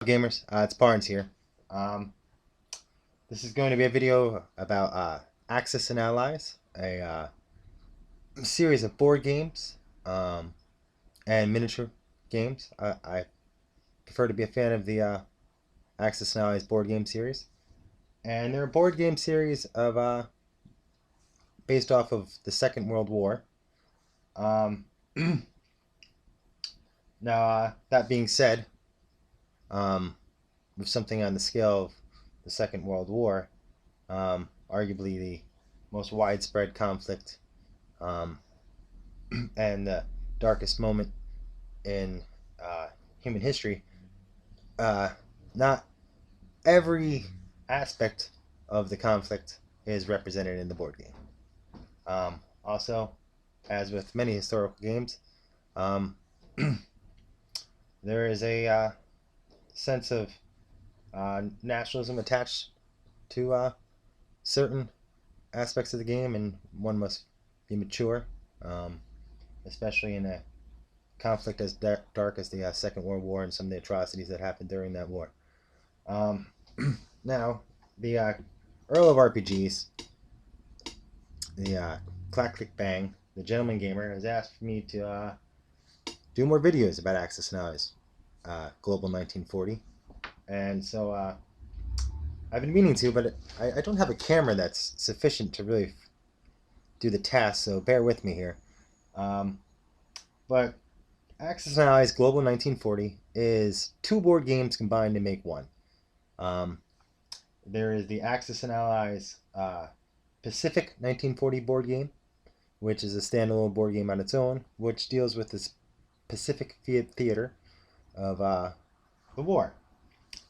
Gamers, it's Barnes here. Um, this is going to be a video about Axis and Allies, a series of board games and miniature games. I prefer to be a fan of the Axis and Allies board game series, and they're a board game series of based off of the Second World War. Um, now, that being said, um, with something on the scale of the Second World War, arguably the most widespread conflict um, and the darkest moment in human history. Not every aspect of the conflict is represented in the board game. Also, as with many historical games, um, there is a sense of nationalism attached to certain aspects of the game, and one must be mature, um, especially in a conflict as dark as the Second World War and some of the atrocities that happened during that war. Um, now, the Earl of RPGs, the Clack Click Bang, the Gentleman Gamer, has asked me to do more videos about Axis and Allies, Global 1940, and so I've been meaning to, but I don't have a camera that's sufficient to really do the task, so bear with me here. But Axis and Allies Global 1940 is two board games combined to make one. There is the Axis and Allies Pacific 1940 board game, which is a standalone board game on its own, which deals with this Pacific theater of the war.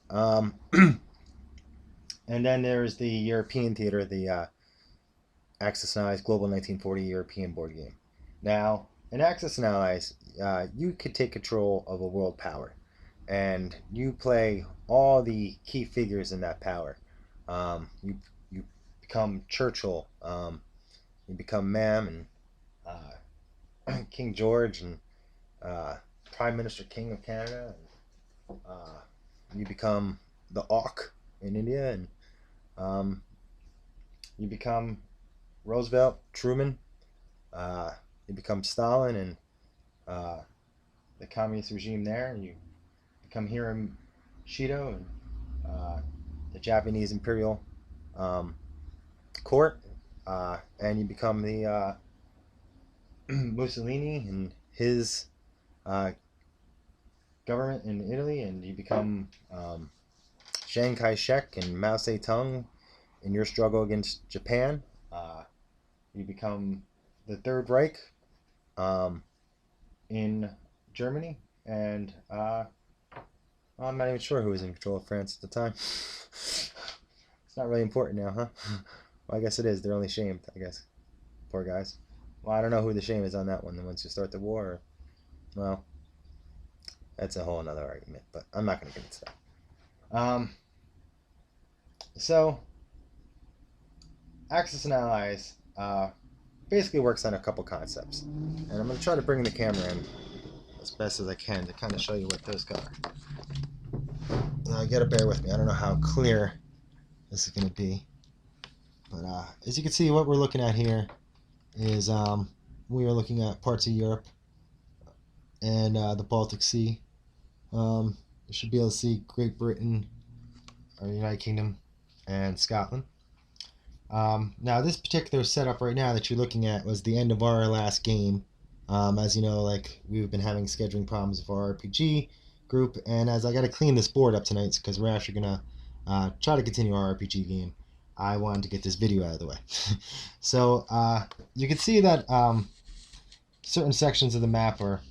And then there's the European theater, the Axis and Allies Global 1940 European board game. Now, in Axis and Allies, you could take control of a world power, and you play all the key figures in that power. You become Churchill, you become Ma'am, and King George, and Prime Minister King of Canada, and you become the Auk in India, and you become Roosevelt, Truman, you become Stalin and the communist regime there, and you become Hiroshima and the Japanese imperial court, and you become the Mussolini and his government in Italy, and you become Chiang Kai-shek and Mao Zedong in your struggle against Japan. You become the Third Reich in Germany, and I'm not even sure who was in control of France at the time. It's not really important now, huh? Well, I guess it is. They're only shamed, I guess. Poor guys. Well, I don't know who the shame is on that one. The ones who start the war, or, well, that's a whole another argument, but I'm not going to get into that. So, Axis and Allies basically works on a couple concepts, and I'm going to try to bring the camera in as best as I can to kind of show you what those cover. Now, you gotta bear with me. I don't know how clear this is going to be, but as you can see, what we're looking at here is we are looking at parts of Europe and the Baltic Sea. You should be able to see Great Britain, or United Kingdom, and Scotland. Now, this particular setup right now that you're looking at was the end of our last game. As you know, like, we've been having scheduling problems with our RPG group, and as I got to clean this board up tonight because we're actually going to try to continue our RPG game, I wanted to get this video out of the way. So you can see that certain sections of the map are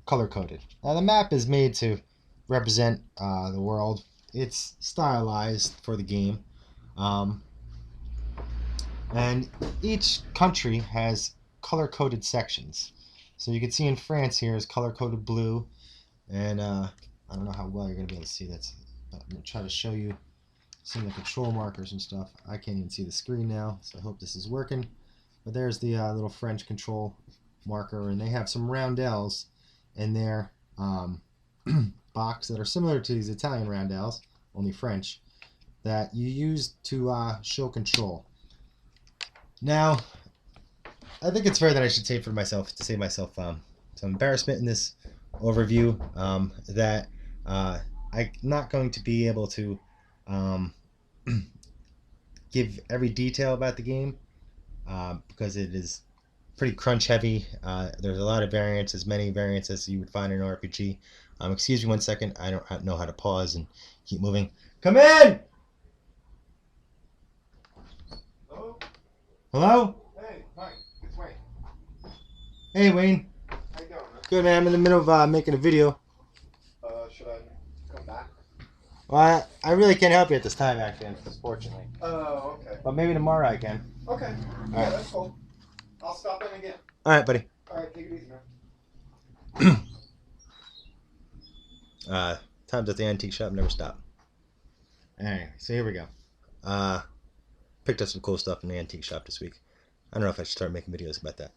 color-coded. Now, the map is made to represent the world. It's stylized for the game. And each country has color-coded sections. So you can see in France here is color-coded blue, and I don't know how well you're going to be able to see that. I'm going to try to show you some of the control markers and stuff. I can't even see the screen now, so I hope this is working. But there's the little French control marker, and they have some roundels in there box that are similar to these Italian roundels, only French, that you use to show control. Now, I think it's fair that I should say for myself, to save myself some embarrassment in this overview, that I'm not going to be able to give every detail about the game because it is pretty crunch heavy. There's a lot of variants, as many variants as you would find in an RPG. Excuse me 1 second. I don't know how to pause and keep moving. Come in! Hello? Hello? Hey, Mike. It's Wayne. Hey, Wayne. How you doing, man? Good, man. I'm in the middle of making a video. Should I come back? Well, I really can't help you at this time, actually, unfortunately. Oh, okay. But maybe tomorrow I can. Okay. All Yeah, right. that's cool. I'll stop in again. All right, buddy. All right, take it easy, man. Times at the antique shop never stop. Anyway, so here we go. Picked up some cool stuff in the antique shop this week. I don't know if I should start making videos about that.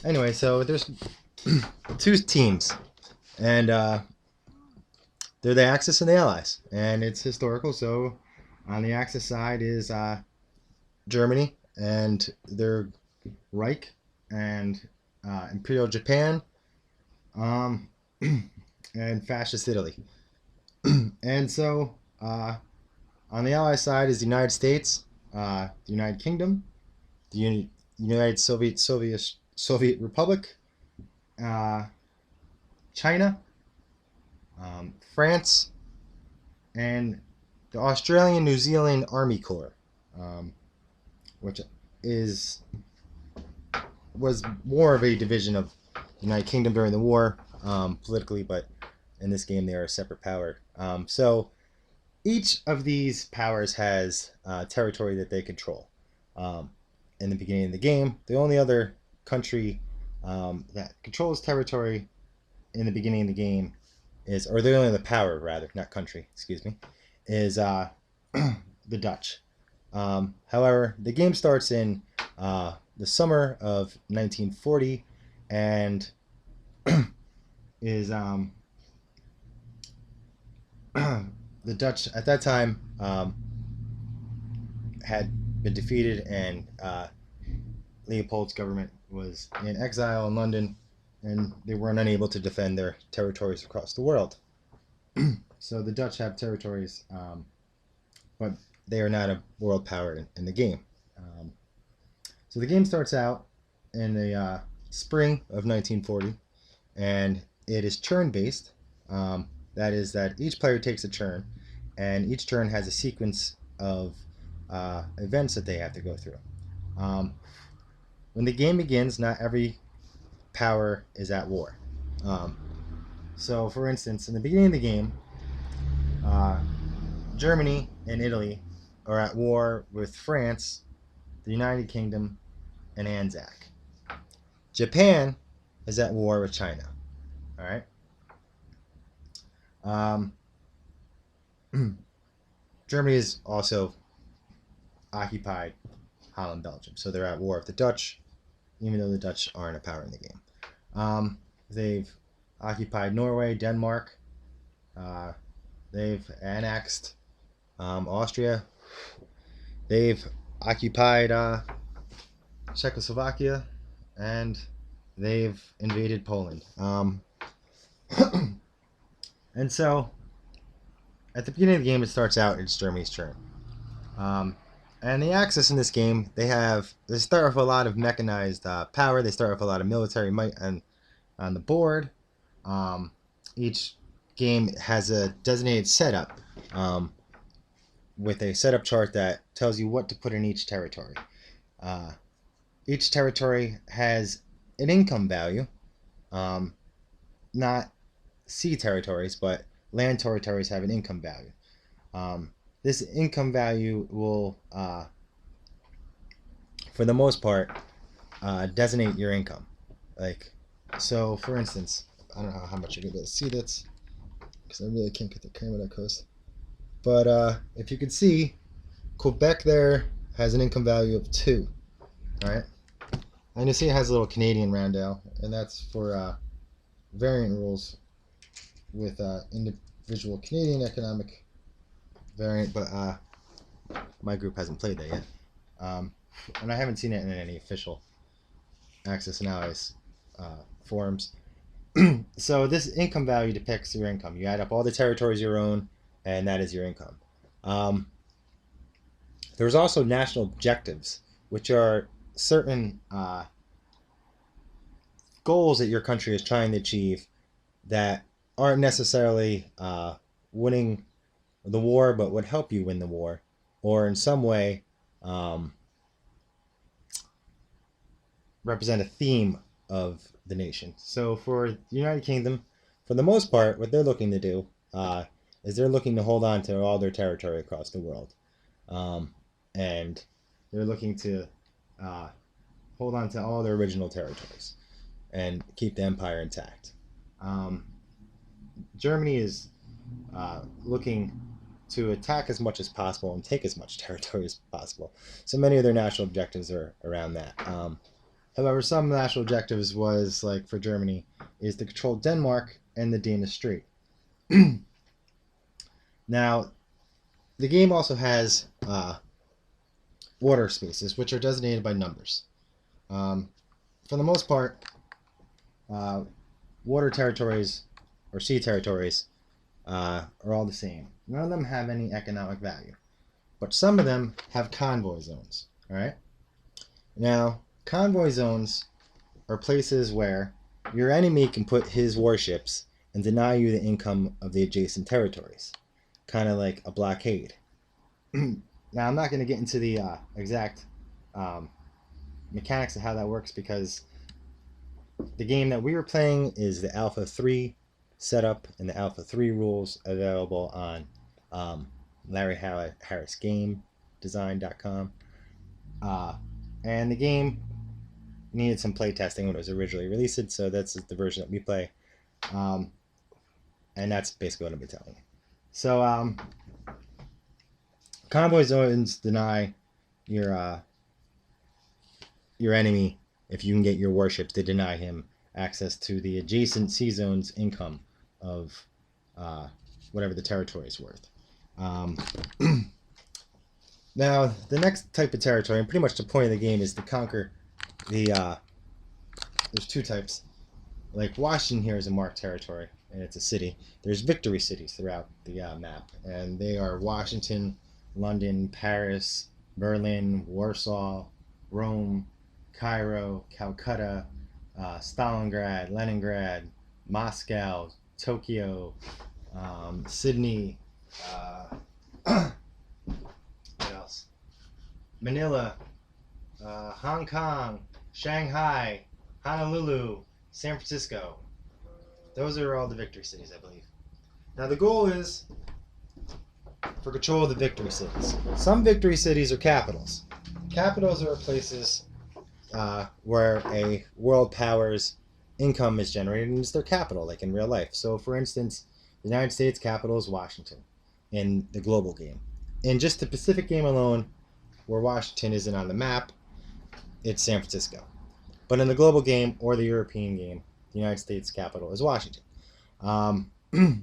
Anyway, so there's two teams, and they're the Axis and the Allies, and it's historical. So on the Axis side is Germany and their Reich and Imperial Japan, and Fascist Italy. And so on the Allied side is the United States, the United Kingdom, the United Soviet Republic, China, France, and the Australian New Zealand Army Corps, which was more of a division of the United Kingdom during the war, politically, but in this game they are a separate power. So each of these powers has territory that they control. In the beginning of the game, the only other country that controls territory in the beginning of the game is, or the only other power, rather, not country, excuse me, is the Dutch. However, the game starts in the summer of 1940 and is the Dutch at that time had been defeated, and Leopold's government was in exile in London, and they were unable to defend their territories across the world. So the Dutch have territories, but they are not a world power in the game. So the game starts out in the spring of 1940, and it is turn-based. That is that each player takes a turn, and each turn has a sequence of events that they have to go through. When the game begins, not every power is at war. So, for instance, in the beginning of the game, Germany and Italy are at war with France, the United Kingdom, and Anzac. Japan is at war with China. All right. Germany is also occupied Holland, Belgium, so they're at war with the Dutch, even though the Dutch aren't a power in the game. They've occupied Norway, Denmark. They've annexed Austria. They've occupied Czechoslovakia, and they've invaded Poland. And so, at the beginning of the game, it starts out, it's Germany's turn. And the Axis in this game, they start with a lot of mechanized power. They start with a lot of military might on the board. Each game has a designated setup with a setup chart that tells you what to put in each territory. Each territory has an income value, not sea territories, but land territories have an income value. This income value will, for the most part, designate your income. So for instance, I don't know how much you're going to see this, because I really can't get the camera that close. But if you can see, Quebec there has an income value of 2. All right, and you see it has a little Canadian roundel, and that's for variant rules with visual Canadian economic variant, but my group hasn't played that yet. And I haven't seen it in any official Axis and Allies forums. So this income value depicts your income. You add up all the territories you own, and that is your income. There's also national objectives, which are certain goals that your country is trying to achieve that aren't necessarily winning the war, but would help you win the war, or in some way represent a theme of the nation. So for the United Kingdom, for the most part, what they're looking to do is they're looking to hold on to all their territory across the world. And they're looking to hold on to all their original territories and keep the empire intact. Germany is looking to attack as much as possible and take as much territory as possible. So many of their national objectives are around that. However, some national objectives was, like for Germany, is to control Denmark and the Danish Strait. Now, the game also has water spaces, which are designated by numbers. For the most part, water territories or sea territories are all the same. None of them have any economic value, but some of them have convoy zones. All right. Now, convoy zones are places where your enemy can put his warships and deny you the income of the adjacent territories, kind of like a blockade. Now, I'm not going to get into the exact mechanics of how that works because the game that we were playing is the Alpha 3 setup and the Alpha 3 rules available on Larry Harris Game Design.com. And the game needed some playtesting when it was originally released, so that's the version that we play. And that's basically what I'll be telling you. So, convoy zones deny your enemy, if you can get your warships, to deny him access to the adjacent sea zone's income of whatever the territory is worth. Now, the next type of territory, and pretty much the point of the game, is to conquer the... there's two types. Like Washington here is a marked territory, and it's a city. There's victory cities throughout the map, and they are Washington, London, Paris, Berlin, Warsaw, Rome, Cairo, Calcutta, Stalingrad, Leningrad, Moscow, Tokyo, Sydney, what else? Manila, Hong Kong, Shanghai, Honolulu, San Francisco. Those are all the victory cities, I believe. Now the goal is for control of the victory cities. Some victory cities are capitals. Capitals are places where a world power's income is generated, and it's their capital, like in real life. So, for instance, the United States capital is Washington in the global game. In just the Pacific game alone, where Washington isn't on the map, it's San Francisco. But in the global game or the European game, the United States capital is Washington. The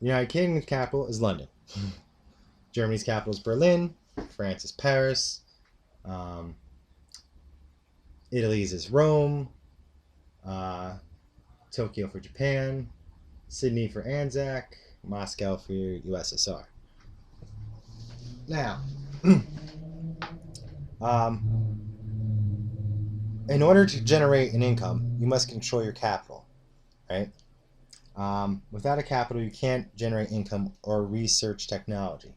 United Kingdom's capital is London. Germany's capital is Berlin. France is Paris. Italy's is Rome. Tokyo for Japan. Sydney for Anzac. Moscow for USSR. Now, in order to generate an income, you must control your capital, right? Without a capital, you can't generate income or research technology.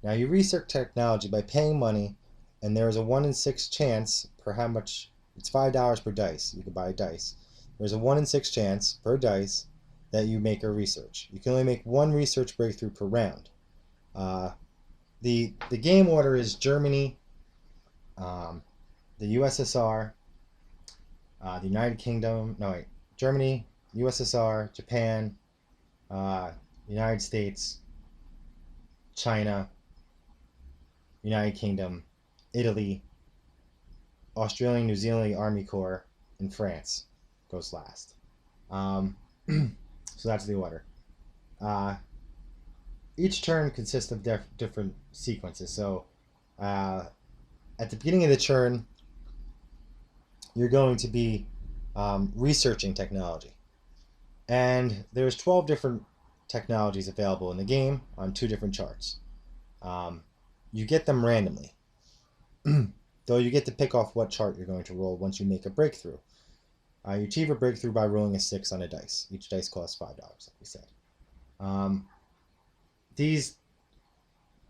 Now, you research technology by paying money, and there is a 1 in 6 chance per how much. It's $5 per dice. You can buy a dice. There's a 1 in 6 chance per dice that you make a research. You can only make one research breakthrough per round. The game order is Germany, the USSR, the United Kingdom. No, wait. Germany, USSR, Japan, United States, China, United Kingdom, Italy, Australian, New Zealand Army Corps, and France goes last. So that's the order. each turn consists of different sequences. So at the beginning of the turn, you're going to be researching technology. And there's 12 different technologies available in the game on 2 different charts. You get them randomly, though you get to pick off what chart you're going to roll once you make a breakthrough. You achieve a breakthrough by rolling a 6 on a dice. Each dice costs $5, like we said. These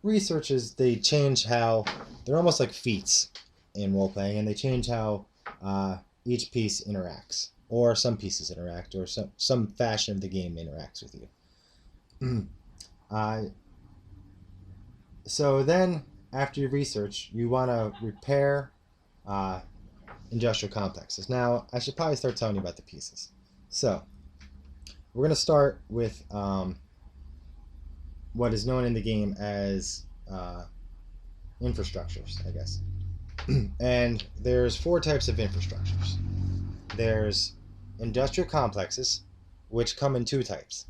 researches, they change how, they're almost like feats in role-playing, and they change how each piece interacts, or some pieces interact, or some fashion of the game interacts with you. So then, after you research, you want to repair industrial complexes. Now, I should probably start telling you about the pieces. So, we're going to start with what is known in the game as infrastructures, I guess. And there's 4 types of infrastructures. There's industrial complexes, which come in 2 types.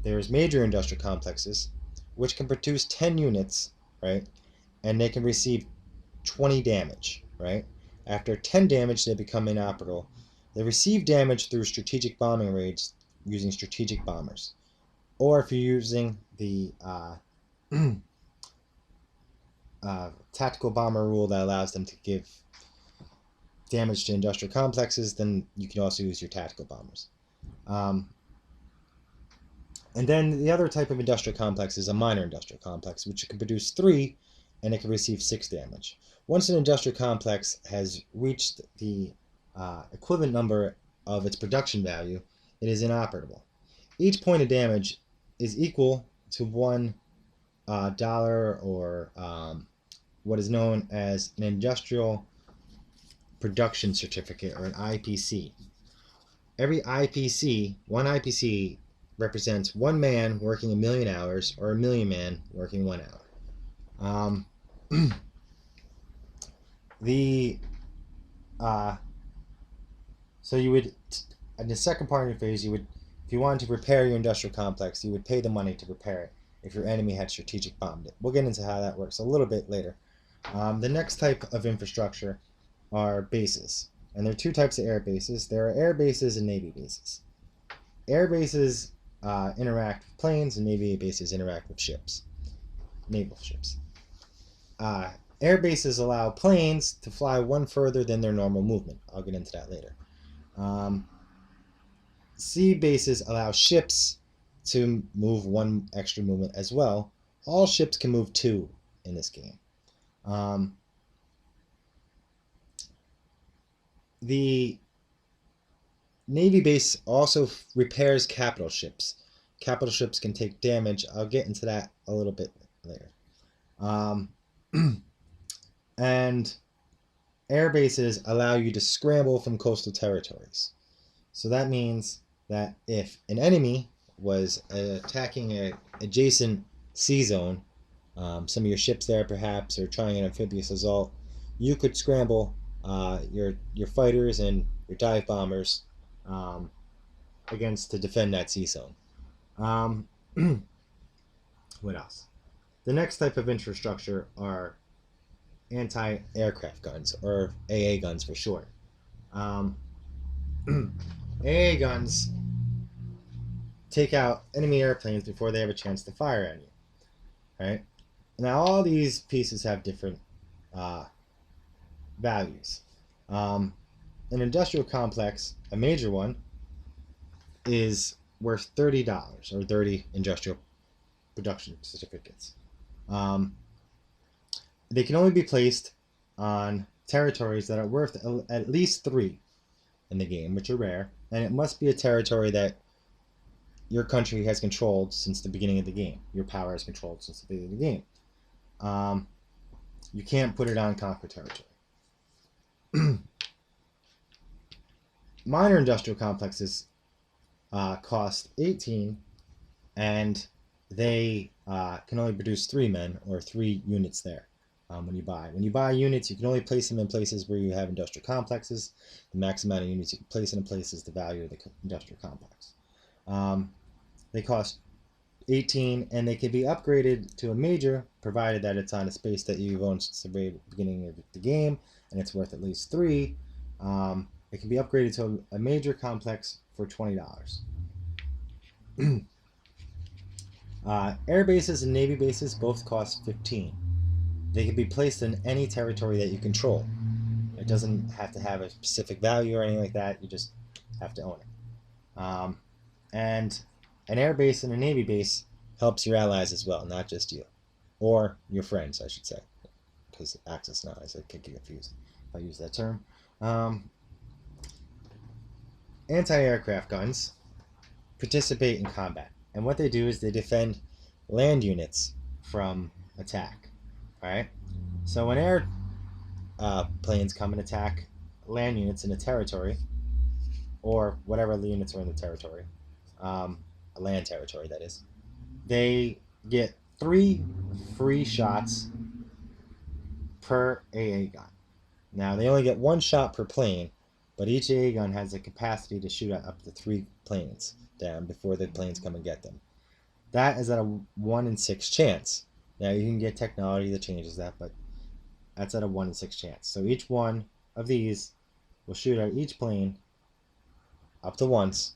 There's major industrial complexes, which can produce 10 units, right? And they can receive 20 damage, right? After 10 damage, they become inoperable. They receive damage through strategic bombing raids using strategic bombers. Or if you're using the tactical bomber rule that allows them to give damage to industrial complexes, then you can also use your tactical bombers. And then the other type of industrial complex is a minor industrial complex, which can produce 3, and it can receive 6 damage. Once an industrial complex has reached the equivalent number of its production value, it is inoperable. Each point of damage is equal to $1 or what is known as an industrial production certificate, or an IPC. Every IPC, one IPC represents 1 man working 1,000,000 hours, or 1,000,000 man working 1 hour. So you would, in the second part of your phase, you would, if you wanted to repair your industrial complex, you would pay the money to repair it if your enemy had strategic bombed it. We'll get into how that works a little bit later. The next type of infrastructure are bases. And there are 2 types of air bases. There are air bases and navy bases. Air bases interact with planes, and navy bases interact with ships, naval ships. Air bases allow planes to fly 1 further than their normal movement. I'll get into that later. Sea bases allow ships to move 1 extra movement as well. All ships can move 2 in this game. The Navy base also repairs capital ships. Capital ships can take damage. I'll get into that a little bit later. And air bases allow you to scramble from coastal territories. So that means that if an enemy was attacking an adjacent sea zone, some of your ships there perhaps, or trying an amphibious assault, you could scramble your fighters and your dive bombers against to defend that sea zone. What else? The next type of infrastructure are anti-aircraft guns, or AA guns for short. AA guns take out enemy airplanes before they have a chance to fire at you. Right? Now all these pieces have different values. An industrial complex, a major one, is worth $30, or 30 industrial production certificates. They can only be placed on territories that are worth at least 3 in the game, which are rare, and it must be a territory that your country has controlled since the beginning of the game. Your power has controlled since the beginning of the game. You can't put it on conquer territory. Minor industrial complexes cost 18, and they can only produce 3 men, or 3 units there. When you buy units, you can only place them in places where you have industrial complexes. The max amount of units you can place in a place is the value of the industrial complex. They cost 18, and they can be upgraded to a major, provided that it's on a space that you've owned since the very beginning of the game, and it's worth at least 3. It can be upgraded to a major complex for $20. Air bases and Navy bases both cost 15. They can be placed in any territory that you control. It doesn't have to have a specific value or anything like that. You just have to own it. And an air base and a Navy base helps your allies as well, not just you. Or your friends, I should say. Because Axis now, I could get confused if I use that term. Anti-aircraft guns participate in combat. And what they do is they defend land units from attack. Alright? So when air planes come and attack land units in a territory, or whatever units are in the territory, a land territory that is, they get 3 free shots per AA gun. Now they only get 1 shot per plane, but each AA gun has the capacity to shoot at up to 3 planes down before the planes come and get them. That is at a 1 in 6 chance. Now you can get technology that changes that, but that's at a 1 in 6 chance. So each one of these will shoot at each plane up to once,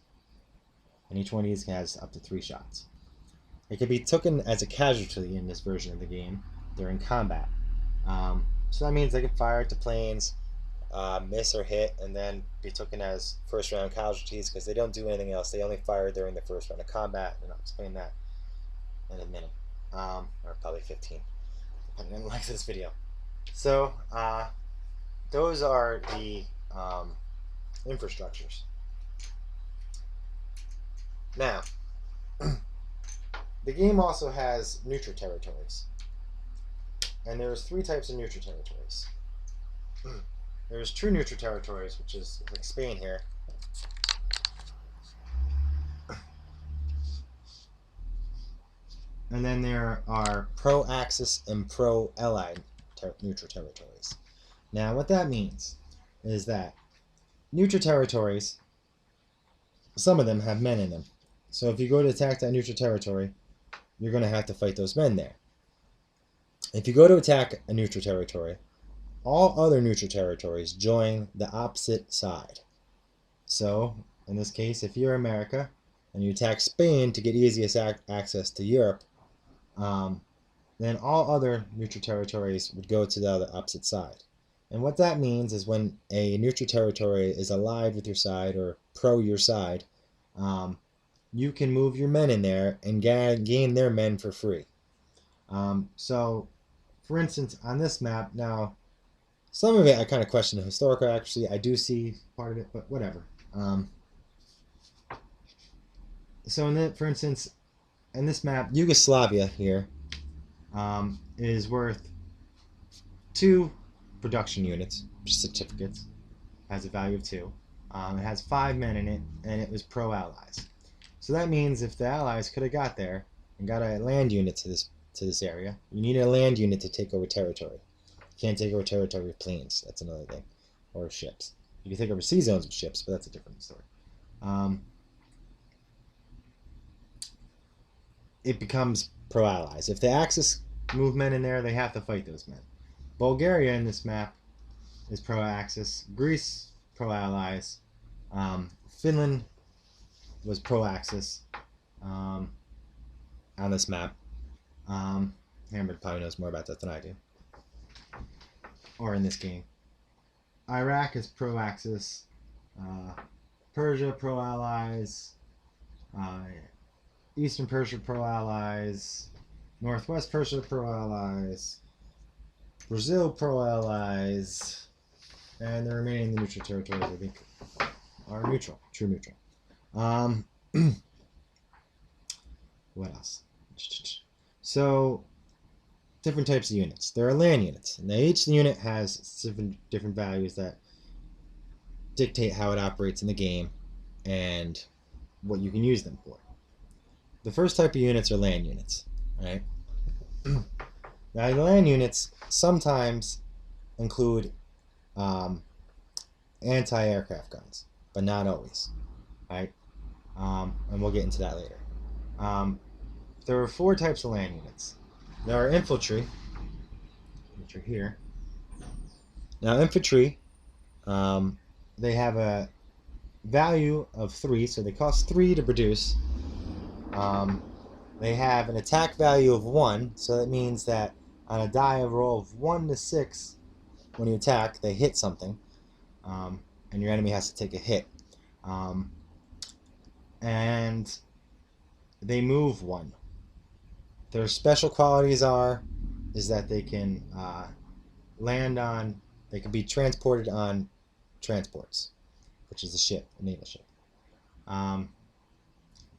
and each one of these has up to 3 shots. It can be taken as a casualty in this version of the game during combat. So that means they can fire at the planes, miss or hit, and then be taken as first round casualties because they don't do anything else. They only fire during the first round of combat, and I'll explain that in a minute, or probably 15, depending on the length of this video. So those are the infrastructures. Now, the game also has neutral territories. And there's 3 types of neutral territories. There's true neutral territories, which is like Spain here. And then there are pro-Axis and pro-Allied neutral territories. Now, what that means is that neutral territories, some of them have men in them. So if you go to attack that neutral territory, you're going to have to fight those men there. If you go to attack a neutral territory, all other neutral territories join the opposite side. So, in this case, if you're America and you attack Spain to get easiest access to Europe, then all other neutral territories would go to the other opposite side. And what that means is when a neutral territory is allied with your side or pro your side, you can move your men in there and gain their men for free. So, for instance, on this map, now, some of it I kind of question the historical accuracy. I do see part of it, but whatever. So, for instance, in this map, Yugoslavia here is worth 2 production units, certificates, has a value of 2. It has 5 men in it, and it was pro-allies. So that means if the allies could have got there and got a land unit to this area, you need a land unit to take over territory. You can't take over territory with planes. That's another thing, or ships. You can take over sea zones with ships, but that's a different story. It becomes pro-allies. If the Axis move men in there, they have to fight those men. Bulgaria in this map is pro-Axis. Greece, pro-allies. Finland was pro-Axis on this map. Hammered probably knows more about that than I do. Or in this game. Iraq is pro-Axis. Persia, pro-allies. Eastern Persia, pro-allies. Northwest Persia, pro-allies. Brazil, pro-allies. And the remaining neutral territories, I think, are neutral. True neutral. What else? So, different types of units. There are land units. Now, each unit has different values that dictate how it operates in the game and what you can use them for. The first type of units are land units. Right? Now, the land units sometimes include anti-aircraft guns, but not always. Right? And we'll get into that later. there are 4 types of land units. There are infantry, which are here. Now, infantry, they have a value of 3, so they cost 3 to produce. They have an attack value of 1, so that means that on a die roll of 1 to 6, when you attack, they hit something, and your enemy has to take a hit. And they move 1. Their special qualities is that they can land on, they can be transported on transports, which is a ship, a naval ship.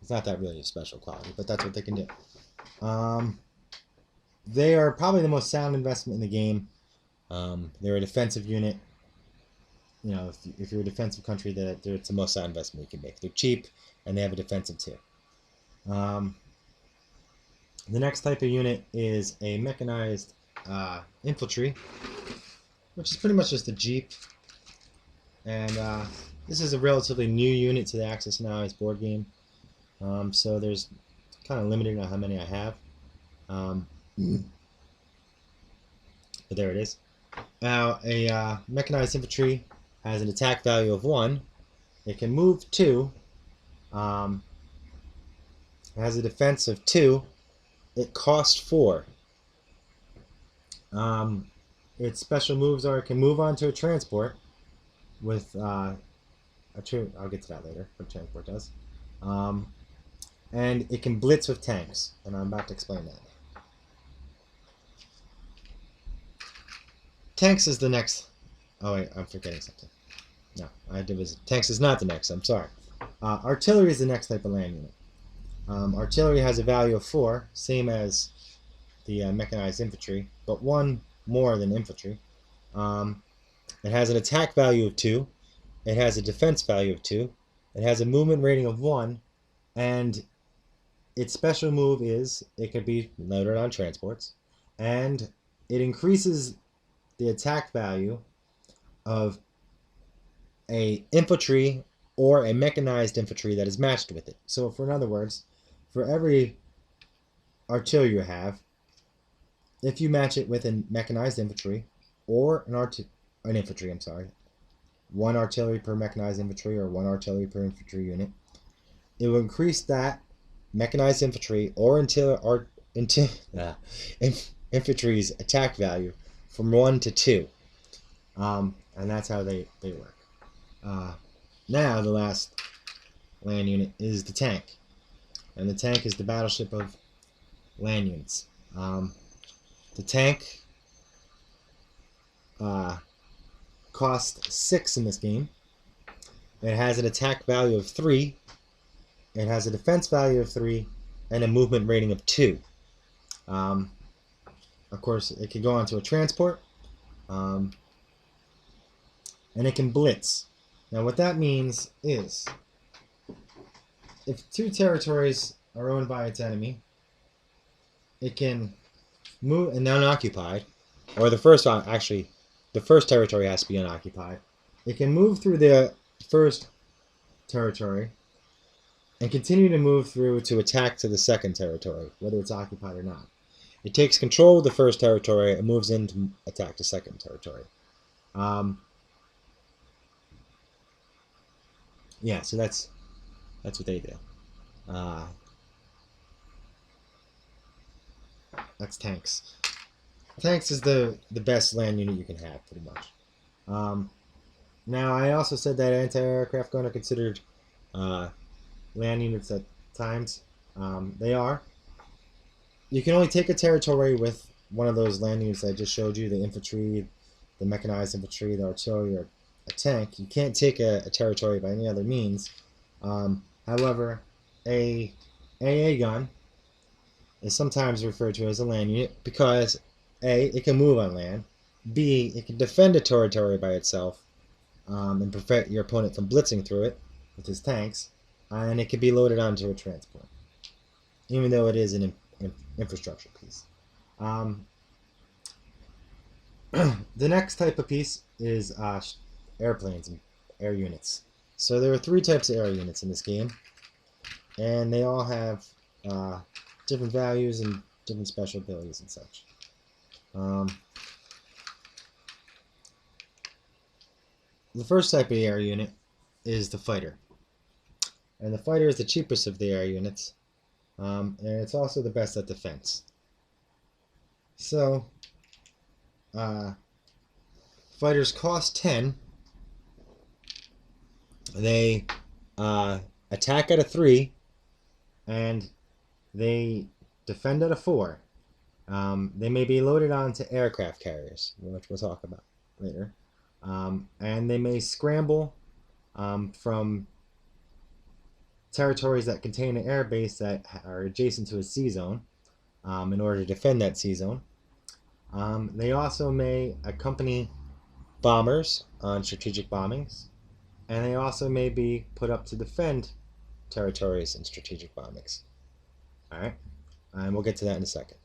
It's not that really a special quality, but that's what they can do. They are probably the most sound investment in the game. They're a defensive unit. You know, if you're a defensive country, it's the most sound investment you can make. They're cheap, and they have a defensive too. The next type of unit is a mechanized infantry, which is pretty much just a jeep. And this is a relatively new unit to the Axis and Allies board game, so there's kind of limited on how many I have. But there it is. Now, a mechanized infantry has an attack value of 1. It can move 2. It has a defense of 2. It costs 4. Its special moves are it can move onto a transport with I'll get to that later, what transport does. And it can blitz with tanks, and I'm about to explain that. Tanks is the next. Oh wait, I'm forgetting something. No, tanks is not the next. I'm sorry. Artillery is the next type of land unit. Artillery has a value of 4, same as the mechanized infantry, but 1 more than infantry. It has an attack value of 2. It has a defense value of 2. It has a movement rating of 1, and its special move is it can be loaded on transports, and it increases the attack value of a infantry or a mechanized infantry that is matched with it. So, in other words, for every artillery you have, if you match it with a mechanized infantry or an infantry, I'm sorry, 1 artillery per mechanized infantry or 1 artillery per infantry unit, it will increase that mechanized infantry or infantry's attack value from 1 to 2. And that's how they work. Now, the last land unit is the tank. And the tank is the battleship of land units. The tank costs 6 in this game. It has an attack value of 3. It has a defense value of 3 and a movement rating of 2. Of course, it can go onto a transport, and it can blitz. Now, what that means is, if 2 territories are owned by its enemy, it can move and unoccupied, or the first territory has to be unoccupied. It can move through the first territory and continue to move through to attack to the second territory, whether it's occupied or not. It takes control of the first territory and moves in to attack the second territory. Yeah, so that's what they do. That's tanks. Tanks is the best land unit you can have, pretty much. Now, I also said that anti-aircraft gun are considered land units at times. They are. You can only take a territory with one of those land units I just showed you, the infantry, the mechanized infantry, the artillery, or a tank. You can't take a territory by any other means. However, a AA gun is sometimes referred to as a land unit because A, it can move on land, B, it can defend a territory by itself and prevent your opponent from blitzing through it with his tanks, and it can be loaded onto a transport, even though it is an infrastructure piece. The next type of piece is airplanes and air units. So there are 3 types of air units in this game, and they all have different values and different special abilities and such. The first type of air unit is the fighter. And the fighter is the cheapest of the air units. And it's also the best at defense. So, fighters cost 10. They attack at a 3, and they defend at a 4. They may be loaded onto aircraft carriers, which we'll talk about later. And they may scramble from territories that contain an air base that are adjacent to a sea zone in order to defend that sea zone. They also may accompany bombers on strategic bombings, and they also may be put up to defend territories in strategic bombings. Alright, and we'll get to that in a second.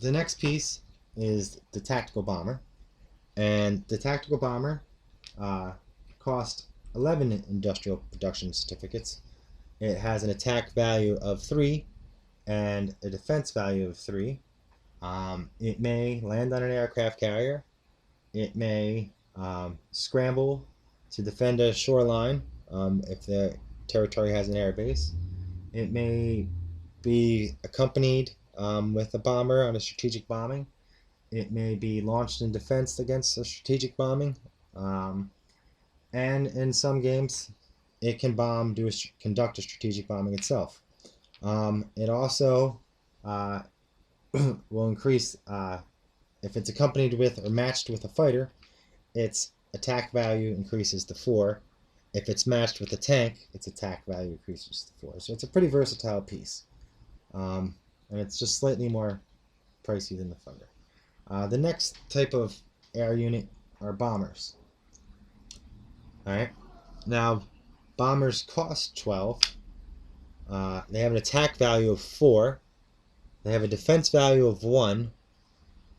The next piece is the tactical bomber, and the tactical bomber costs 11 industrial production certificates. It has an attack value of 3 and a defense value of 3. It may land on an aircraft carrier. It may scramble to defend a shoreline if the territory has an air base. It may be accompanied with a bomber on a strategic bombing. It may be launched in defense against a strategic bombing. And in some games, it can conduct a strategic bombing itself. It also will increase, if it's accompanied with or matched with a fighter, its attack value increases to 4. If it's matched with a tank, its attack value increases to 4. So it's a pretty versatile piece. And it's just slightly more pricey than the fighter. The next type of air unit are bombers. Alright, now bombers cost 12. They have an attack value of 4. They have a defense value of 1.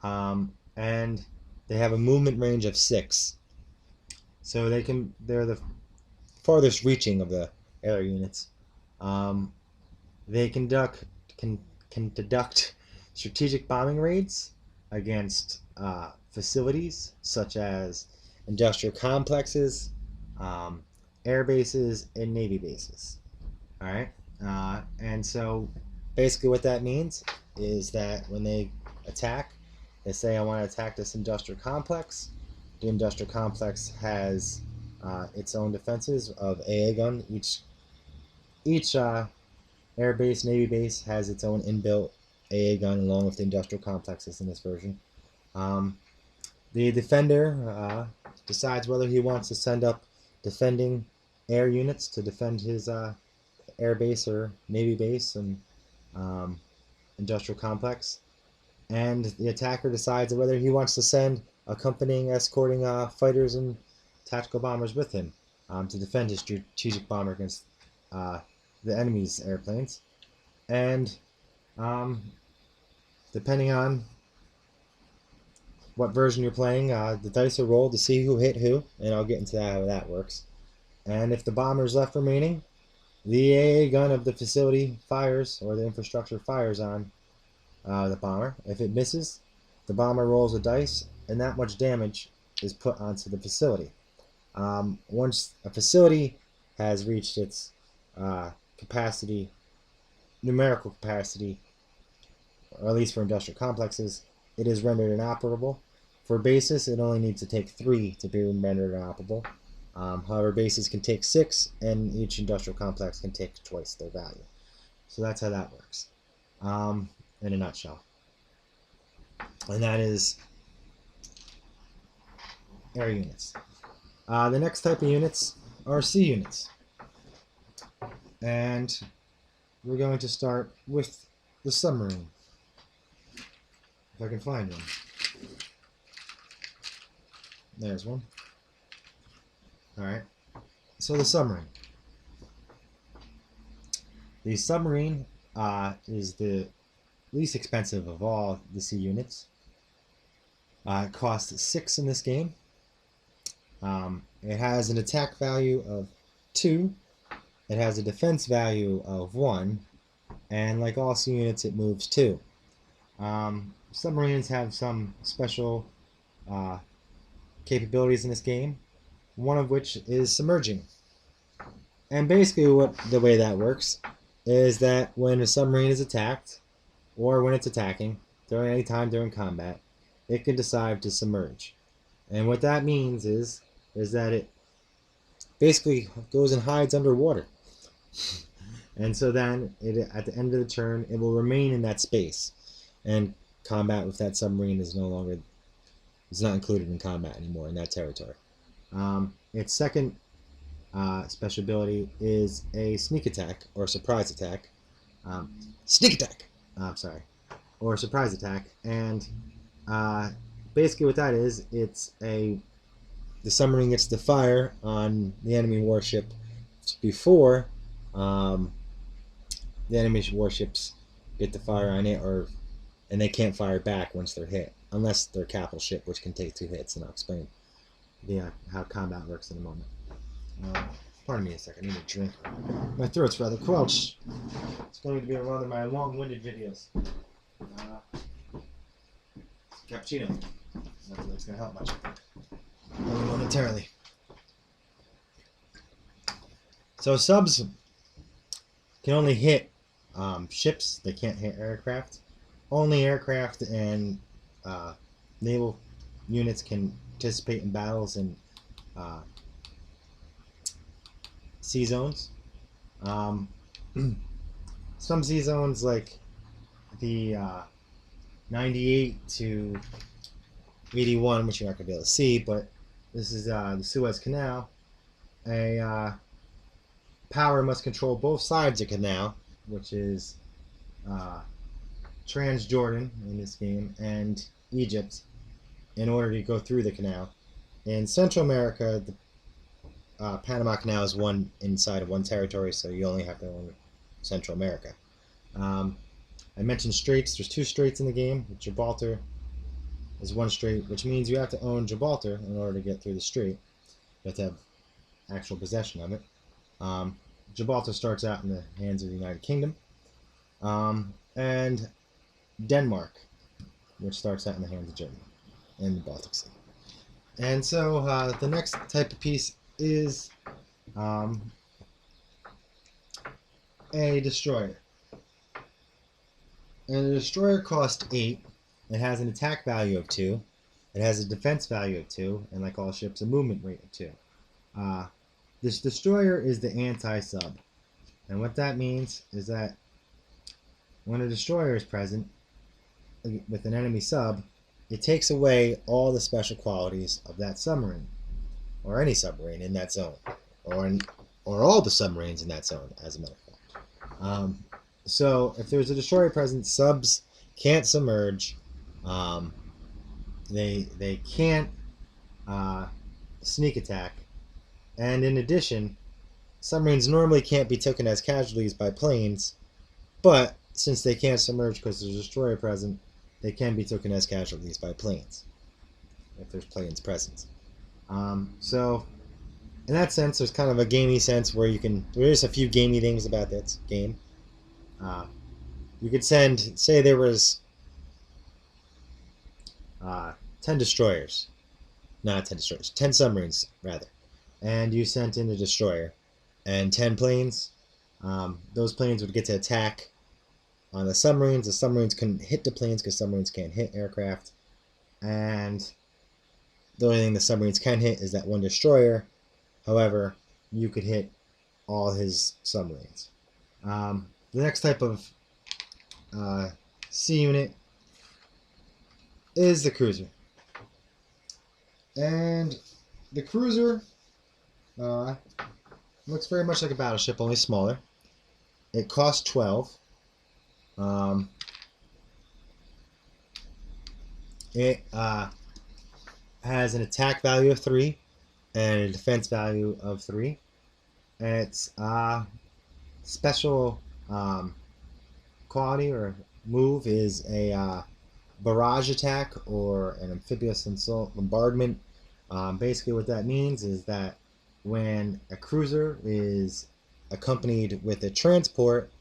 And they have a movement range of 6. So they're the farthest reaching of the air units. They can conduct strategic bombing raids against facilities such as industrial complexes, air bases, and navy bases. All right, and so basically what that means is that when they attack, they say, I want to attack this industrial complex. The industrial complex has its own defenses of AA gun. Each air base, navy base has its own inbuilt AA gun along with the industrial complexes in this version. The defender decides whether he wants to send up defending air units to defend his air base or navy base and industrial complex, and the attacker decides whether he wants to send accompanying, escorting fighters and tactical bombers with him to defend his strategic bomber against the enemy's airplanes. And depending on what version you're playing, the dice are rolled to see who hit who, and I'll get into how that works. And if the bomber is left remaining, the AA gun of the facility fires, or the infrastructure fires on the bomber. If it misses, the bomber rolls a dice, and that much damage is put onto the facility. Once a facility has reached its capacity, numerical capacity, or at least for industrial complexes, it is rendered inoperable. For bases, it only needs to take 3 to be rendered inoperable. However, bases can take 6, and each industrial complex can take twice their value. So that's how that works, in a nutshell. And that is air units. The next type of units are sea units. And we're going to start with the submarine. If I can find one. There's one. Alright. So the submarine. The submarine is the least expensive of all the sea units. It costs 6 in this game. It has an attack value of 2 it has a defense value of 1, and like all sea units, it moves 2. Submarines have some special capabilities in this game, one of which is submerging. And basically, what the way that works is that when a submarine is attacked, or when it's attacking, during any time during combat, it can decide to submerge. And what that means is that it basically goes and hides underwater. And so then, at the end of the turn, it will remain in that space. And combat with that submarine is not included in combat anymore in that territory. Its second special ability is a sneak attack or surprise attack. Sneak attack! Or surprise attack. And basically what that is, the submarine gets to fire on the enemy warship before the enemy warships get to fire on it, and they can't fire back once they're hit, unless they're a capital ship, which can take 2 hits, and I'll explain how combat works in a moment. Pardon me a second, I need a drink. My throat's rather quelched. It's going to be one of my long-winded videos. Cappuccino. Not that it's going to help much. Only momentarily. So subs can only hit ships. They can't hit aircraft. Only aircraft and naval units can participate in battles in sea zones. Some sea zones, like the 98 to 81, which you're not going to be able to see, but this is the Suez Canal. A power must control both sides of the canal, which is Transjordan in this game and Egypt, in order to go through the canal. In Central America, the Panama Canal is one inside of one territory, so you only have to own Central America. I mentioned straits. There's 2 straits in the game. Gibraltar is one strait, which means you have to own Gibraltar in order to get through the strait. You have to have actual possession of it. Gibraltar starts out in the hands of the United Kingdom. And Denmark, which starts out in the hands of Germany and the Baltic Sea. And so the next type of piece is a destroyer. And a destroyer costs 8. It has an attack value of 2. It has a defense value of 2, and like all ships, a movement rate of 2. This destroyer is the anti-sub. And what that means is that when a destroyer is present with an enemy sub, it takes away all the special qualities of that submarine, or any submarine in that zone, or all the submarines in that zone, as a matter of fact. So if there's a destroyer present, subs can't submerge. They can't sneak attack, and in addition, submarines normally can't be taken as casualties by planes, but since they can't submerge because there's a destroyer present, they can be taken as casualties by planes if there's planes present. So in that sense, there's kind of a gamey sense where there's a few gamey things about that game. You could say there was 10 destroyers, not 10 destroyers, 10 submarines rather, and you sent in a destroyer and 10 planes. Those planes would get to attack on the submarines. The submarines couldn't hit the planes because submarines can't hit aircraft, and the only thing the submarines can hit is that one destroyer. However, you could hit all his submarines. The next type of sea unit is the cruiser. And the cruiser looks very much like a battleship, only smaller. It costs 12. It has an attack value of 3 and a defense value of 3. Its special quality or move is a barrage attack or an amphibious assault bombardment. Basically what that means is that when a cruiser is accompanied with a transport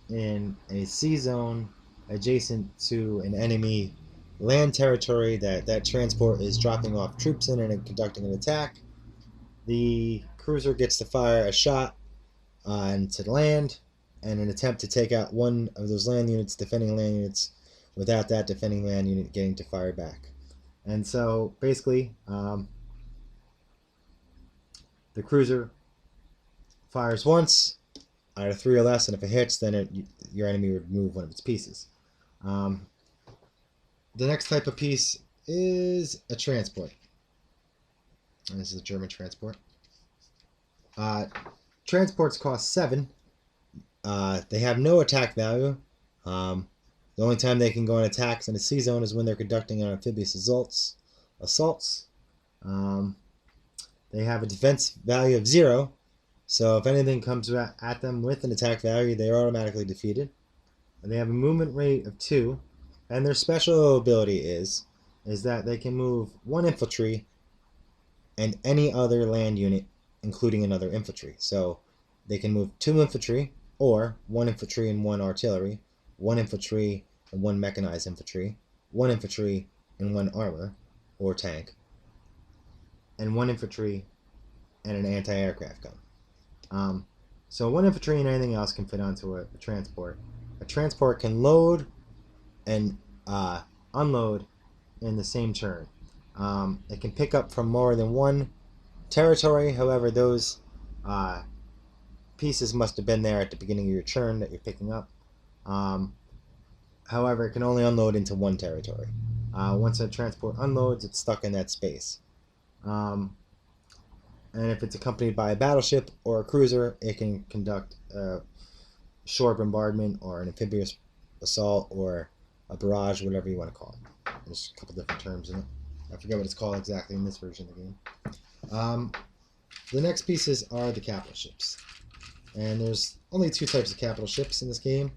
in a sea zone adjacent to an enemy land territory that transport is dropping off troops in and conducting an attack, the cruiser gets to fire a shot into the land in an attempt to take out one of those land units, defending land units, without that defending land unit getting to fire back. And so basically, the cruiser fires once out of 3 or less, and if it hits, then your enemy would move one of its pieces. The next type of piece is a transport. And this is a German transport. Transports cost 7. They have no attack value. The only time they can go on attacks in a sea zone is when they're conducting amphibious assaults. They have a defense value of 0. So if anything comes at them with an attack value, they are automatically defeated. And they have a movement rate of 2. And their special ability is that they can move 1 infantry and any other land unit, including another infantry. So they can move 2 infantry, or 1 infantry and 1 artillery, 1 infantry and 1 mechanized infantry, 1 infantry and 1 armor or tank, and 1 infantry and an anti-aircraft gun. So 1 infantry and anything else can fit onto a transport. A transport can load and unload in the same turn. It can pick up from more than 1 territory. However, those pieces must have been there at the beginning of your turn that you're picking up. However, it can only unload into 1 territory. Once a transport unloads, it's stuck in that space. And if it's accompanied by a battleship or a cruiser, it can conduct a shore bombardment or an amphibious assault or a barrage, whatever you want to call it. There's a couple different terms in it. I forget what it's called exactly in this version of the game. The next pieces are the capital ships. And there's only 2 types of capital ships in this game,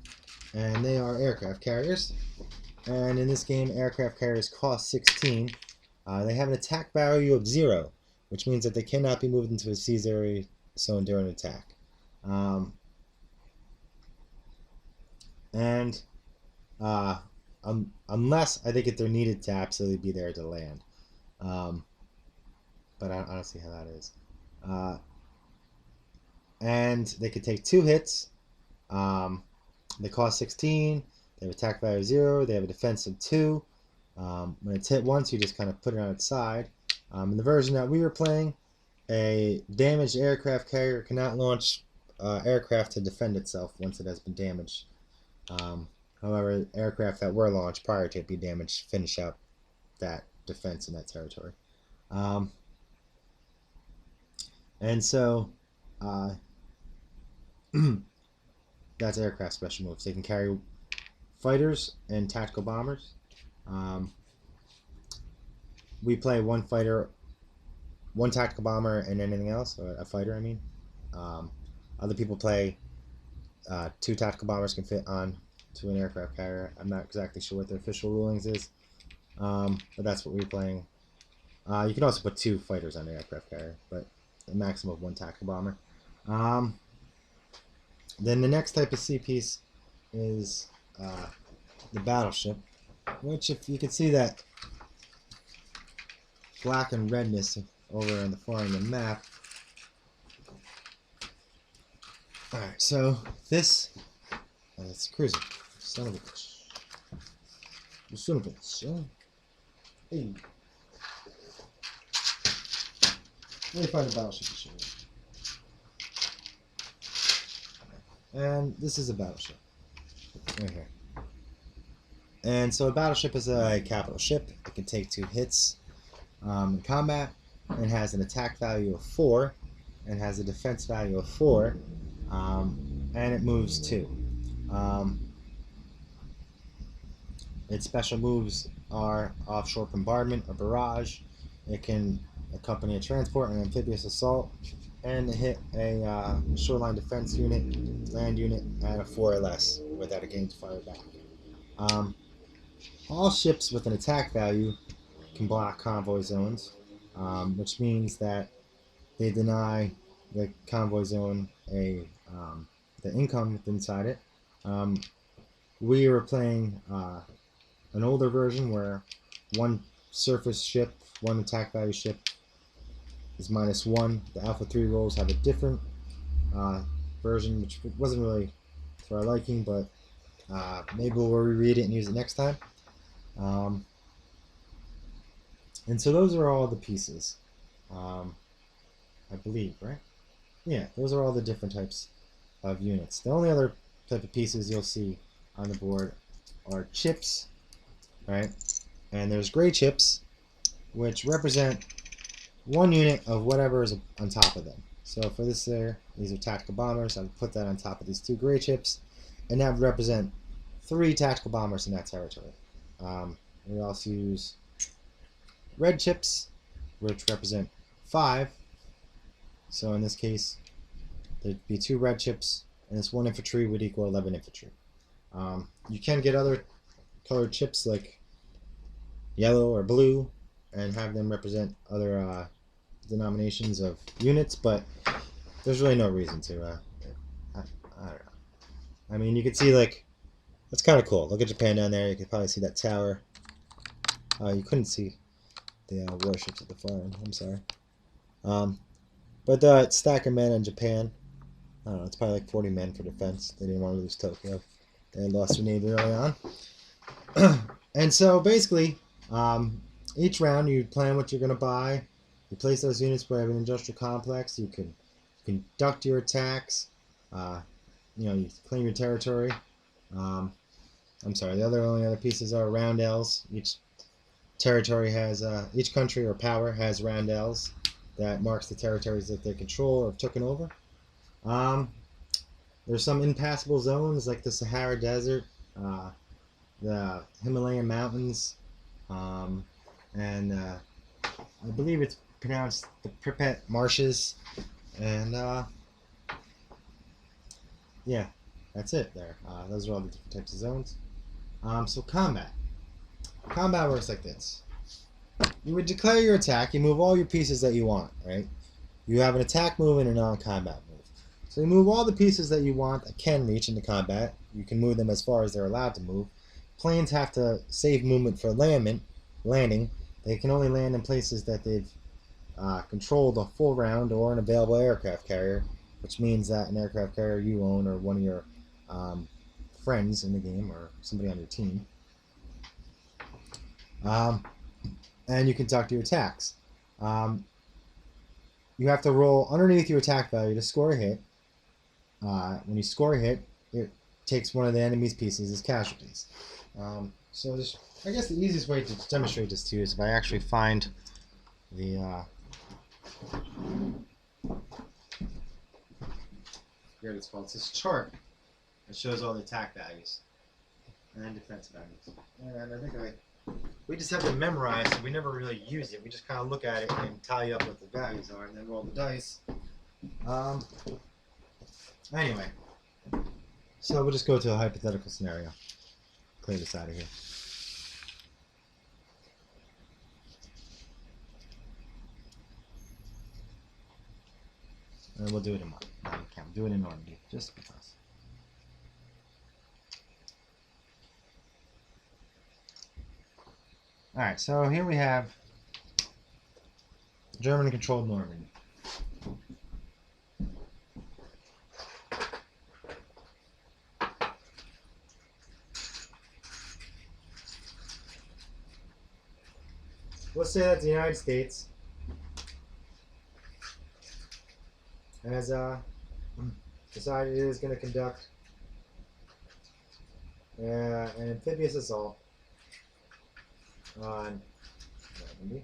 and they are aircraft carriers. And in this game, aircraft carriers cost 16. They have an attack value of 0, which means that they cannot be moved into a sea zone during an attack. Unless I think if they're needed to absolutely be there to land. But I don't see how that is. And they could take 2 hits. They cost 16. They have attack value 0. They have a defense of 2. When it's hit once, you just kind of put it on its side. In the version that we were playing, a damaged aircraft carrier cannot launch aircraft to defend itself once it has been damaged. However, aircraft that were launched prior to it being damaged finish out that defense in that territory. And so that's aircraft special moves. They can carry fighters and tactical bombers. We play 1 fighter, 1 tactical bomber, and anything else, or a fighter, I mean. Other people play 2 tactical bombers can fit on to an aircraft carrier. I'm not exactly sure what the official rulings is, but that's what we're playing. You can also put 2 fighters on an aircraft carrier, but a maximum of 1 tactical bomber. Then the next type of sea piece is the battleship, which, if you can see that black and redness over on the far end of the map. Alright, so this it's a cruiser. Son of a bitch. You son of a bitch, yeah? Hey. Let me find a battleship to show you. And this is a battleship. Right here. And so a battleship is a capital ship. It can take 2 hits in combat, and has an attack value of 4, and has a defense value of 4, and it moves 2. Its special moves are offshore bombardment or barrage. It can accompany a transport and amphibious assault, and hit a shoreline defense unit, land unit at a 4 or less without a getting to fire back. All ships with an attack value can block convoy zones, which means that they deny the convoy zone the income inside it. We were playing an older version where one surface ship, one attack value ship is -1. The Alpha 3 rolls have a different version, which wasn't really to our liking, but maybe we'll reread it and use it next time. And so those are all the pieces, I believe, right? Yeah, those are all the different types of units. The only other type of pieces you'll see on the board are chips, right? And there's gray chips, which represent one unit of whatever is on top of them. So for this there, these are tactical bombers. I would put that on top of these 2 gray chips, and that would represent 3 tactical bombers in that territory. We also use red chips, which represent 5. So in this case, there'd be 2 red chips, and this 1 infantry would equal 11 infantry. You can get other colored chips like yellow or blue and have them represent other denominations of units, but there's really no reason to. I don't know. I mean, you can see, like, that's kind of cool. Look at Japan down there. You can probably see that tower. You couldn't see the warships at the far end. I'm sorry. But the stack of men in Japan, I don't know, it's probably like 40 men for defense. They didn't want to lose Tokyo. They had lost their navy early on. And so basically, each round you plan what you're going to buy. You place those units where you have an industrial complex. You can conduct your attacks. You claim your territory. I'm sorry, the only other pieces are roundels. Each territory has, each country or power has roundels that marks the territories that they control or have taken over. There's some impassable zones like the Sahara Desert, the Himalayan mountains, and I believe it's pronounced the Pripyat marshes, and yeah, that's it there. Those are all the different types of zones. So combat works like this. You would declare your attack. You move all your pieces that you want, right? You have an attack move and a non-combat move. So you move all the pieces that you want that can reach into combat. You can move them as far as they're allowed to move. Planes have to save movement for landing. They can only land in places that they've controlled a full round or an available aircraft carrier, which means that an aircraft carrier you own or one of your friends in the game or somebody on your team. And you conduct your attacks. You have to roll underneath your attack value to score a hit. When you score a hit, it takes one of the enemy's pieces as casualties. So I guess the easiest way to demonstrate this to you is if I actually find the here it's called. It's this chart that shows all the attack values and defense values. And I think we just have to memorize it. We never really use it. We just kind of look at it and tally up what the values are and then roll the dice. Anyway, so we'll just go to a hypothetical scenario. Clear this out of here. And we'll do it in do it in Normandy, just because. Alright, so here we have German-controlled Normandy. Let's say that the United States has decided it is going to conduct an amphibious assault on Normandy.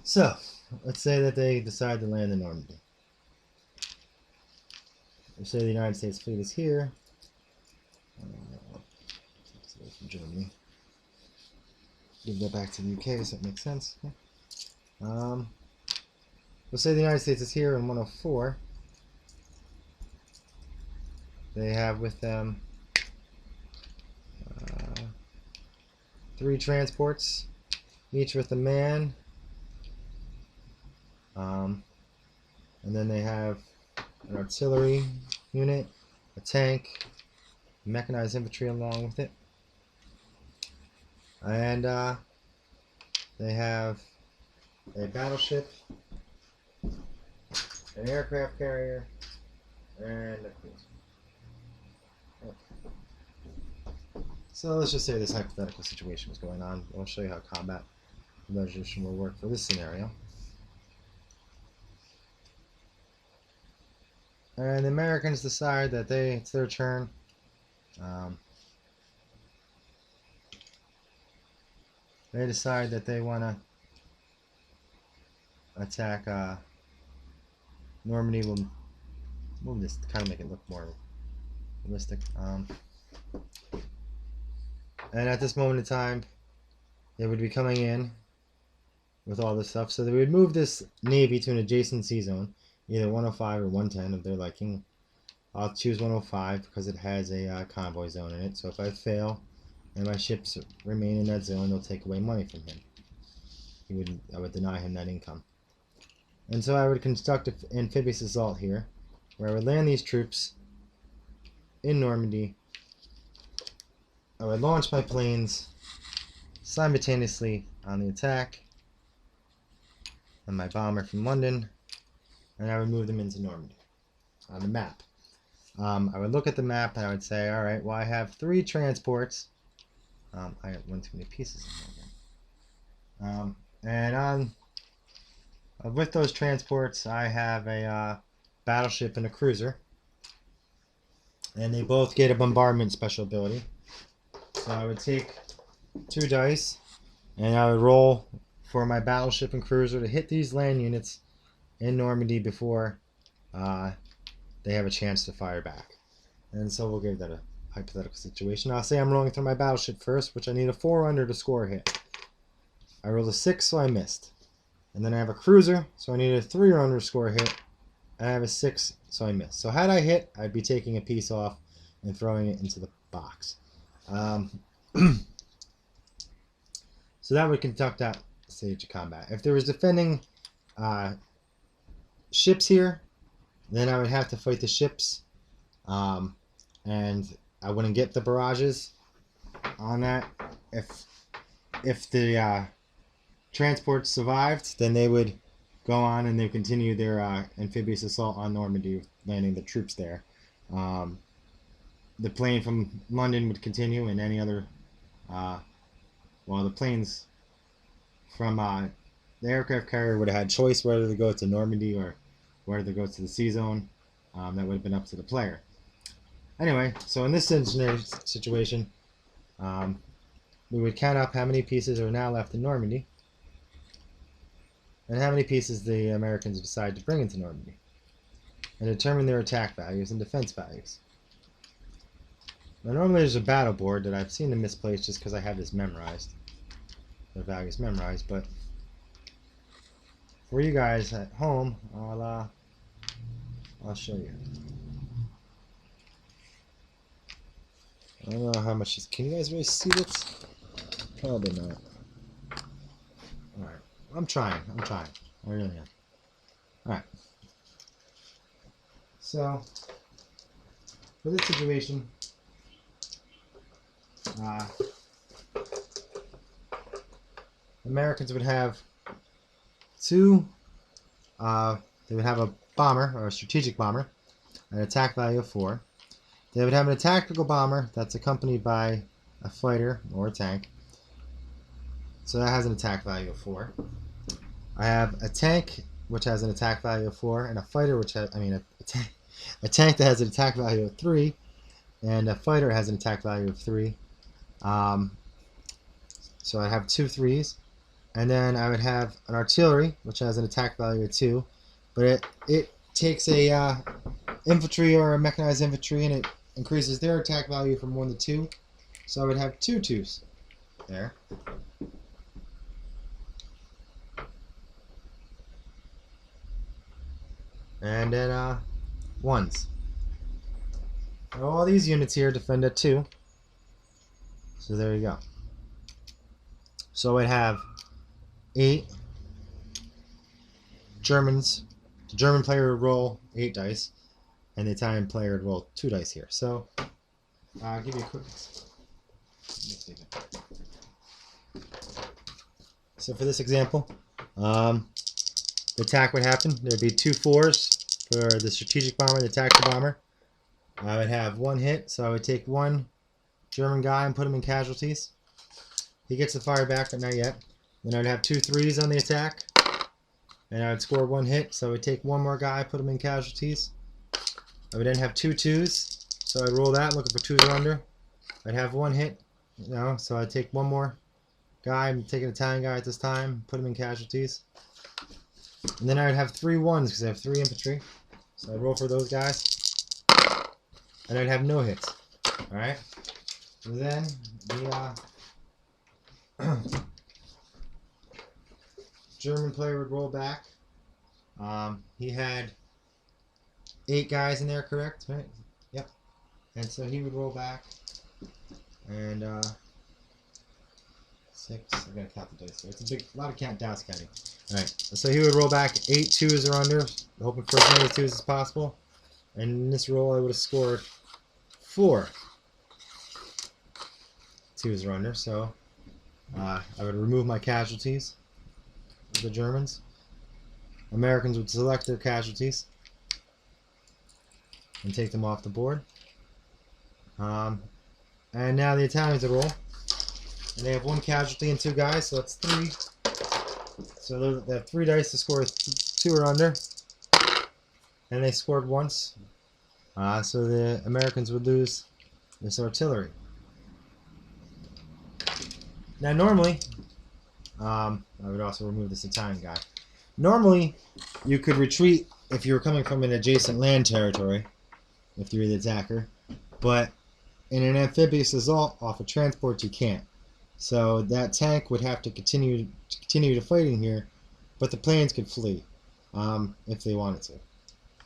So, let's say that they decide to land in Normandy. say the United States fleet is here. From Germany. Give that back to the UK, so that makes sense. We'll say the United States is here in 104. They have with them 3 transports, each with a man. And then they have an artillery unit, a tank, mechanized infantry along with it. And they have a battleship, an aircraft carrier, and a cruiser. Okay. So let's just say this hypothetical situation was going on. I'll show you how combat resolution will work for this scenario. And the Americans decide that it's their turn. They decide that they want to attack Normandy. We'll just kind of make it look more realistic. And at this moment in time, they would be coming in with all this stuff. So they would move this navy to an adjacent sea zone, either 105 or 110 of their liking. I'll choose 105 because it has a convoy zone in it. So if I fail and my ships remain in that zone, they'll take away money from him. I would deny him that income. And so I would conduct an amphibious assault here, where I would land these troops in Normandy. I would launch my planes simultaneously on the attack, and my bomber from London, and I would move them into Normandy on the map. I would look at the map and I would say, all right, well, I have 3 transports. I have one too many pieces in there again. And with those transports, I have a battleship and a cruiser, and they both get a bombardment special ability. So I would take 2 dice, and I would roll for my battleship and cruiser to hit these land units in Normandy before they have a chance to fire back. And so we'll give that a hypothetical situation. I'll say I'm rolling through my battleship first, which I need a 4 under to score a hit. I rolled a 6, so I missed. And then I have a cruiser, so I need a 3 under to score a hit. And I have a 6, so I missed. So had I hit, I'd be taking a piece off and throwing it into the box. So that would conduct that stage of combat. If there was defending ships here, then I would have to fight the ships, and I wouldn't get the barrages on that. If the transports survived, then they would go on and they continue their amphibious assault on Normandy, landing the troops there. The plane from London would continue, and any other, the planes from the aircraft carrier would have had choice whether to go to Normandy or whether to go to the sea zone. That would have been up to the player. Anyway, so in this situation, we would count up how many pieces are now left in Normandy, and how many pieces the Americans decide to bring into Normandy, and determine their attack values and defense values. Now normally there's a battle board that I've seen them misplaced just because I have this memorized, the values memorized, but for you guys at home, I'll show you. I don't know how much this, can you guys really see this? Probably not. Alright, I'm trying, I really am. Alright. So, for this situation, Americans would have 2, they would have a bomber, or a strategic bomber, an attack value of 4. They would have a tactical bomber that's accompanied by a fighter or a tank. So that has an attack value of 4. I have a tank which has an attack value of 4, and a fighter which has, a tank that has an attack value of 3, and a fighter has an attack value of 3. So I have 2 3s, and then I would have an artillery which has an attack value of 2, but it takes a infantry or mechanized infantry, and it increases their attack value from 1 to 2. So I would have 2 2s there. And then 1s. Now all these units here defend at 2. So there you go. So I'd have 8 Germans. The German player would roll 8 dice, and the Italian player would roll 2 dice here. So I'll give you a quick. So for this example, the attack would happen. There'd be 2 4s for the strategic bomber and the tactical bomber. I would have 1 hit, so I would take 1 German guy and put him in casualties. He gets the fire back, but not yet. Then I'd have 2 3s on the attack, and I would score 1 hit, so I would take 1 more guy, put him in casualties. I would then have 2 2s, so I'd roll that, looking for 2s or under. I'd have 1 hit, so I'd take 1 more guy. I'm taking an Italian guy at this time, put him in casualties. And then I would have 3 1s because I have 3 infantry, so I'd roll for those guys. And I'd have no hits. Alright? And then the German player would roll back. He had 8 guys in there, correct? Right? Yep. And so he would roll back. And 6. I gotta count the dice here. It's a lot of dice counting. Alright. So he would roll back 8 2s or under, hoping for as many 2s as possible. And in this roll I would have scored 4 2s or under. So I would remove my casualties of the Germans. Americans would select their casualties and take them off the board. And now the Italians would roll. And they have 1 casualty and 2 guys, so that's 3. So they have 3 dice to score 2 or under. And they scored once. So the Americans would lose this artillery. Now normally, I would also remove this Italian guy. Normally, you could retreat if you were coming from an adjacent land territory, if you're the attacker. But in an amphibious assault off a transport, you can't. So that tank would have to continue to fighting here, but the planes could flee if they wanted to.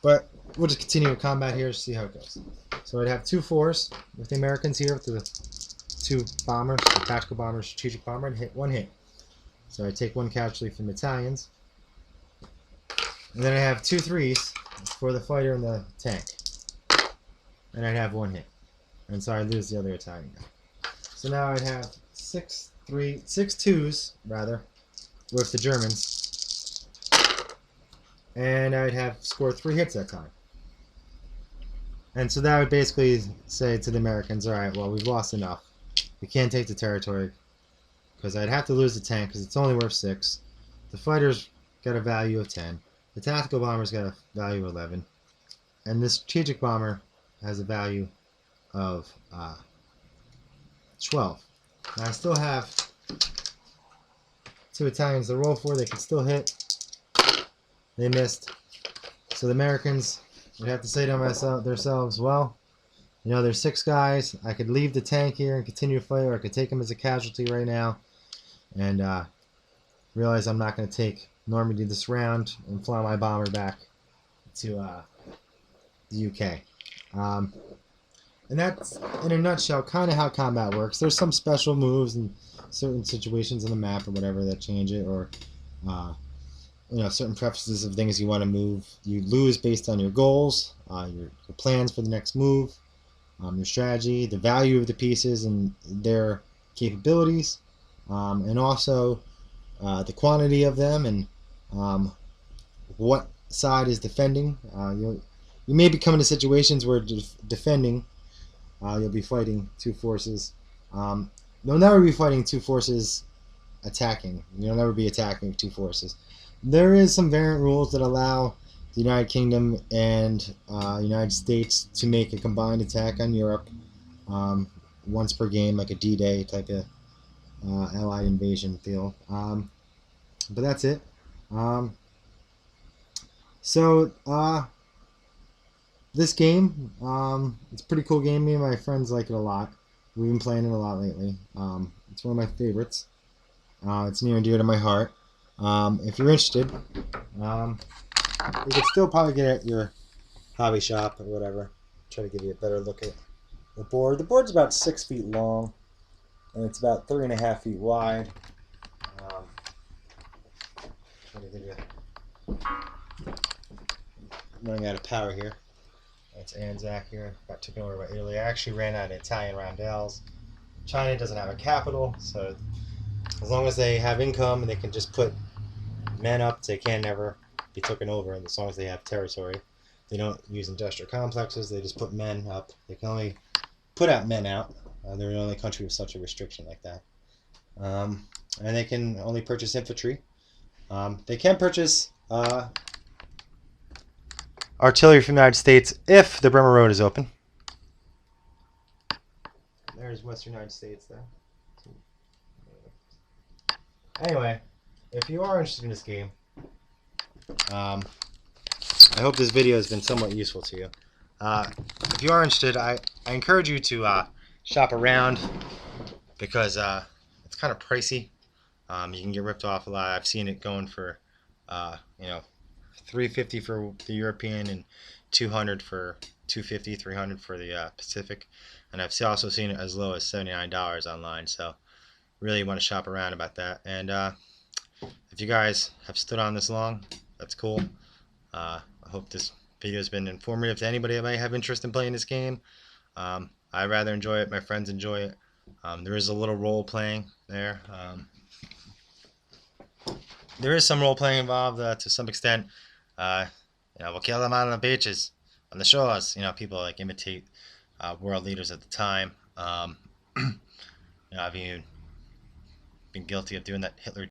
But we'll just continue with combat here to see how it goes. So I'd have 2 4s with the Americans here with the 2 bombers, the tactical bomber, strategic bomber, and hit 1 hit. So I take 1 casualty from the Italians. And then I have 2 3s for the fighter and the tank. And I'd have 1 hit. And so I lose the other Italian guy. So now I'd have 6 2s rather with the Germans. And I'd have scored 3 hits that time. And so that would basically say to the Americans, alright, well, we've lost enough. We can't take the territory because I'd have to lose the tank because it's only worth 6. The fighter's got a value of 10. The tactical bomber's got a value of 11. And the strategic bomber has a value of 12. Now I still have 2 Italians to roll for. They can still hit. They missed. So the Americans would have to say to themselves, well, you know, there's 6 guys. I could leave the tank here and continue to fight, or I could take him as a casualty right now and realize I'm not going to take Normandy this round and fly my bomber back to the UK. And that's, in a nutshell, kind of how combat works. There's some special moves in certain situations on the map or whatever that change it, or you know, certain preferences of things you want to move. You lose based on your goals, your plans for the next move, your strategy, the value of the pieces and their capabilities, and also the quantity of them and what side is defending. You may be coming to situations where defending, you'll be fighting 2 forces. You'll never be fighting 2 forces attacking. You'll never be attacking 2 forces. There is some variant rules that allow the United Kingdom and United States to make a combined attack on Europe once per game, like a D-Day type of Allied invasion feel. But that's it. So this game, it's a pretty cool game. Me and my friends like it a lot. We've been playing it a lot lately. It's one of my favorites. It's near and dear to my heart. If you're interested, you could still probably get it at your hobby shop or whatever. Try to give you a better look at the board. The board's about 6 feet long, and it's about 3.5 feet wide. Try to give you. I'm running out of power here. That's Anzac here. Got taken over by Italy. I actually ran out of Italian roundels. China doesn't have a capital, so as long as they have income and they can just put men up, they can never be taken over. And as long as they have territory, they don't use industrial complexes. They just put men up. They can only put out men out. They're the only country with such a restriction like that. And they can only purchase infantry. They can purchase artillery from the United States if the Bremer Road is open. There's Western United States there. Anyway, if you are interested in this game, I hope this video has been somewhat useful to you. If you are interested, I encourage you to shop around because it's kind of pricey. You can get ripped off a lot. I've seen it going for $350 for the European and $200 for $250, $300 for the Pacific, and I've also seen it as low as $79 online. So really want to shop around about that. And if you guys have stood on this long, that's cool. I hope this video has been informative to anybody that might have interest in playing this game. I rather enjoy it. My friends enjoy it. There is a little role playing there. There is some role playing involved to some extent. We'll kill them out on the beaches, on the shores. People like imitate world leaders at the time. I've even been guilty of doing that Hitler